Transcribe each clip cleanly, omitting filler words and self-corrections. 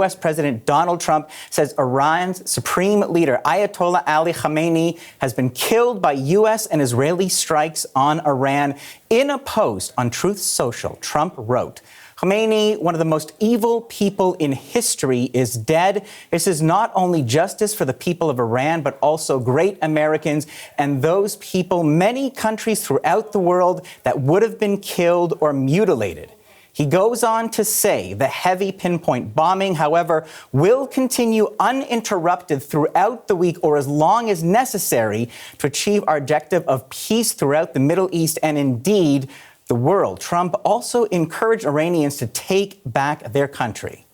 U.S. President Donald Trump says Iran's supreme leader, Ayatollah Ali Khamenei, has been killed by U.S. and Israeli strikes on Iran. In a post on Truth Social, Trump wrote, Khamenei, one of the most evil people in history, is dead. This is not only justice for the people of Iran, but also great Americans and those people, many countries throughout the world, that would have been killed or mutilated. He goes on to say the heavy pinpoint bombing, however, will continue uninterrupted throughout the week or as long as necessary to achieve our objective of peace throughout the Middle East and indeed the world. Trump also encouraged Iranians to take back their country.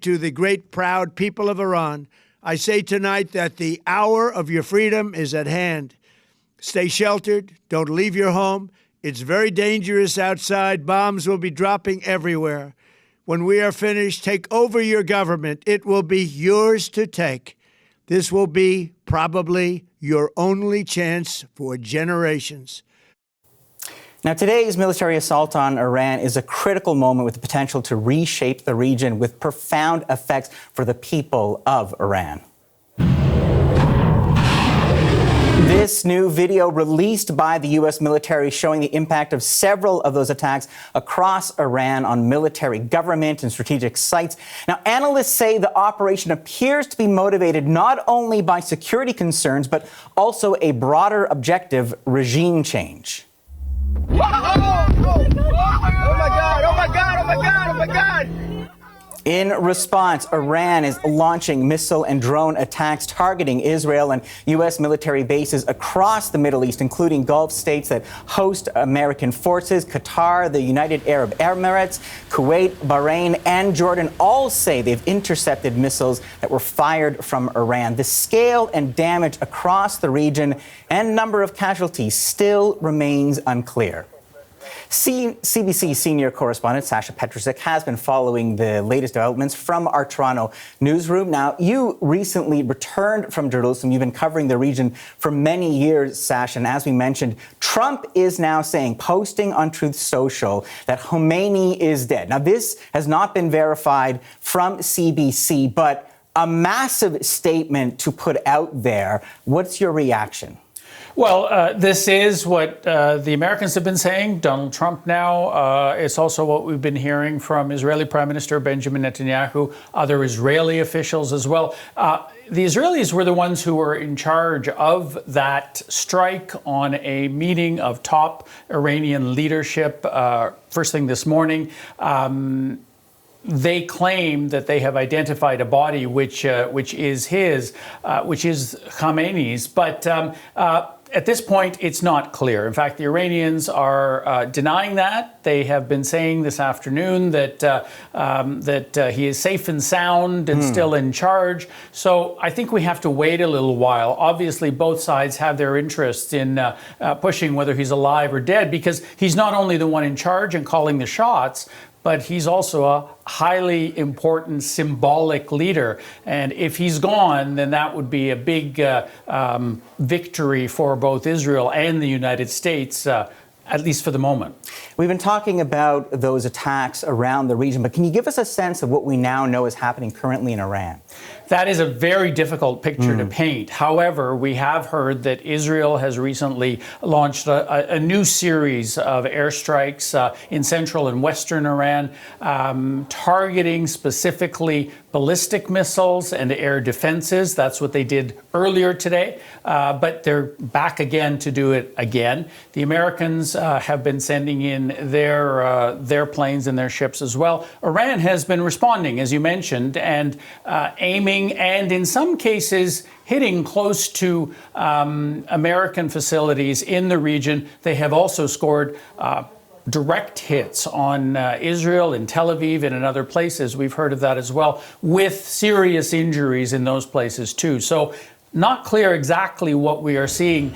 To the great, proud people of Iran, I say tonight that the hour of your freedom is at hand. Stay sheltered. Don't leave your home. It's very dangerous outside. Bombs will be dropping everywhere. When we are finished, take over your government. It will be yours to take. This will be probably your only chance for generations. Now, today's military assault on Iran is a critical moment with the potential to reshape the region with profound effects for the people of Iran. This new video released by the U.S. military showing the impact of several of those attacks across Iran on military, government, and strategic sites. Now, analysts say the operation appears to be motivated not only by security concerns, but also a broader objective, regime change. Oh my God, oh my God, oh my God, oh my God! In response, Iran is launching missile and drone attacks targeting Israel and U.S. military bases across the Middle East, including Gulf states that host American forces. Qatar, the United Arab Emirates, Kuwait, Bahrain, and Jordan all say they've intercepted missiles that were fired from Iran. The scale and damage across the region and number of casualties still remains unclear. CBC senior correspondent Sasha Petrusek has been following the latest developments from our Toronto newsroom. Now, you recently returned from Jerusalem. You've been covering the region for many years, Sasha. And as we mentioned, Trump is now saying, posting on Truth Social, that Khomeini is dead. Now, this has not been verified from CBC, but a massive statement to put out there. What's your reaction? Well, this is what the Americans have been saying. Donald Trump now. It's also what we've been hearing from Israeli Prime Minister Benjamin Netanyahu, other Israeli officials as well. The Israelis were the ones who were in charge of that strike on a meeting of top Iranian leadership first thing this morning. They claim that they have identified a body which is Khamenei's, but at this point, it's not clear. In fact, the Iranians are denying that. They have been saying this afternoon that he is safe and sound and still in charge. So I think we have to wait a little while. Obviously, both sides have their interests in pushing whether he's alive or dead, because he's not only the one in charge and calling the shots, but he's also a highly important symbolic leader. And if he's gone, then that would be a big victory for both Israel and the United States, at least for the moment. We've been talking about those attacks around the region, but can you give us a sense of what we now know is happening currently in Iran? That is a very difficult picture to paint. However, we have heard that Israel has recently launched a new series of airstrikes in central and western Iran, targeting specifically ballistic missiles and air defenses. That's what they did earlier today, but they're back again to do it again. The Americans have been sending in their planes and their ships as well. Iran has been responding, as you mentioned, and aiming and in some cases hitting close to American facilities in the region. They have also scored direct hits on Israel, in Tel Aviv, and in other places. We've heard of that as well, with serious injuries in those places too. So not clear exactly what we are seeing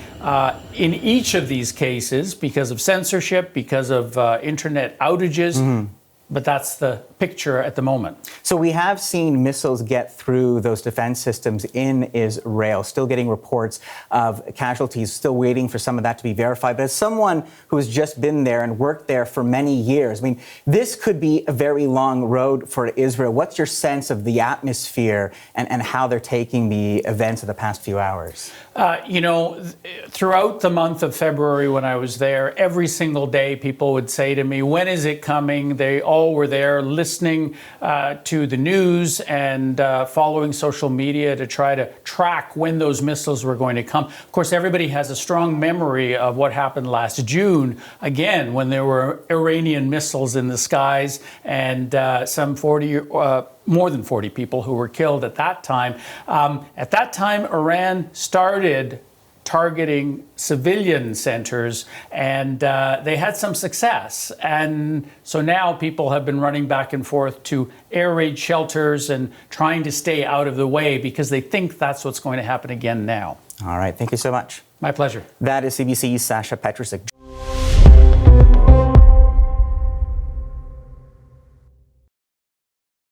in each of these cases because of censorship, because of internet outages. but that's the picture at the moment. So we have seen missiles get through those defense systems in Israel, still getting reports of casualties, still waiting for some of that to be verified. But as someone who has just been there and worked there for many years, I mean, this could be a very long road for Israel. What's your sense of the atmosphere and how they're taking the events of the past few hours? Throughout the month of February when I was there, every single day people would say to me, when is it coming? They all were there listening to the news and following social media to try to track when those missiles were going to come. Of course, everybody has a strong memory of what happened last June, again, when there were Iranian missiles in the skies and more than 40 people who were killed at that time. At that time, Iran started targeting civilian centers, and they had some success. And so now people have been running back and forth to air raid shelters and trying to stay out of the way because they think that's what's going to happen again now. All right. Thank you so much. My pleasure. That is CBC's Sasha Petrusik.